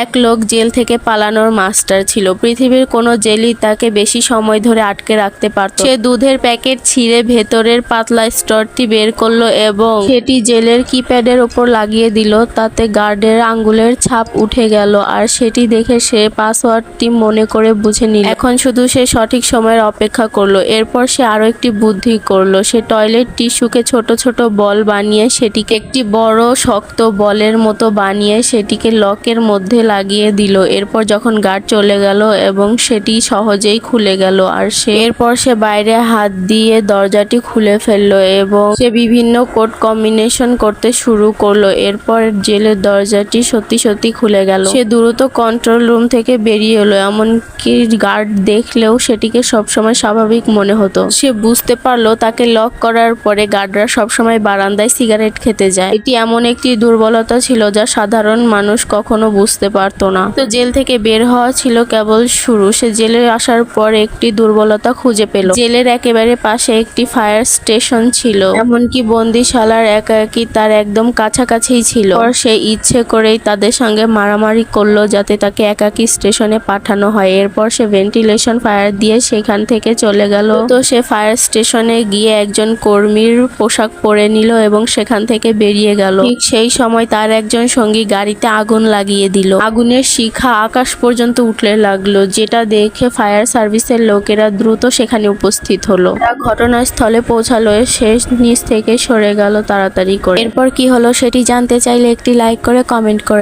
এক লোক জেল থেকে পালানোর মাস্টার ছিল। পৃথিবীর কোনো জেলই তাকে বেশি সময় ধরে আটকে রাখতে পারত। সে দুধের প্যাকেট ছিঁড়ে ভেতরের পাতলা স্তরটি বের করলো এবং সেটি জেলের কিপ্যাডের উপর লাগিয়ে দিল। তাতে গার্ডের আঙ্গুলের ছাপ উঠে গেল আর সেটি দেখে সে পাসওয়ার্ডটি মনে করে বুঝে নিল। এখন শুধু সে সঠিক সময়ের অপেক্ষা করলো। এরপর সে আরো একটি বুদ্ধি করলো। সে টয়লেট টিস্যুকে ছোট ছোট বল বানিয়ে সেটিকে একটি বড় শক্ত বলের মতো বানিয়ে সেটিকে লকের মধ্যে লাগিয়ে দিল। এরপর যখন গার্ড চলে গেল এবং সেটি সহজেই খুলে গেল আর এরপর সে বাইরে হাত দিয়ে দরজাটি খুলে ফেললো এবং সে বিভিন্ন কোড কম্বিনেশন করতে শুরু করলো। এরপর জেলের দরজাটি সত্যি সত্যি খুলে গেল। সে দ্রুত কন্ট্রোল রুম থেকে বেরিয়ে এলো। এমনকি গার্ড দেখলেও সেটিকে সবসময় স্বাভাবিক মনে হতো। সে বুঝতে পারলো তাকে লক করার পরে গার্ডরা সবসময় বারান্দায় সিগারেট খেতে যায়। এটি এমন একটি দুর্বলতা ছিল যা সাধারণ মানুষ কখনো বুঝতে পারতো না। তো জেল থেকে বের হওয়া ছিল কেবল শুরু। সে জেলে আসার পর একটি দুর্বলতা খুঁজে পেল। জেলের একেবারে পাশে একটি ফায়ার স্টেশন ছিল, এমনকি বন্দিশালার একাকী তার একদম কাছাকাছিই ছিল। সে ইচ্ছে করেই তাদের সঙ্গে মারামারি করলো যাতে তাকে একাকী স্টেশনে পাঠানো হয়। এরপর সে ভেন্টিলেশন ফায়ার দিয়ে সেখান থেকে চলে গেল। তো সে ফায়ার স্টেশনে গিয়ে একজন কর্মীর পোশাক পরে নিল এবং সেখান থেকে বেরিয়ে গেল। ঠিক সেই সময় তার একজন সঙ্গী গাড়িতে আগুন লাগিয়ে দিল। আগুনের শিখা আকাশ পর্যন্ত উঠতে লাগলো, যেটা দেখে ফায়ার সার্ভিসের লোকেরা দ্রুত সেখানে উপস্থিত হলো। তারা ঘটনাস্থলে পৌঁছালো। শেষ নিচ থেকে সরে গেল তাড়াতাড়ি করে। এরপর কি হলো সেটি জানতে চাইলে একটি লাইক করে কমেন্ট করে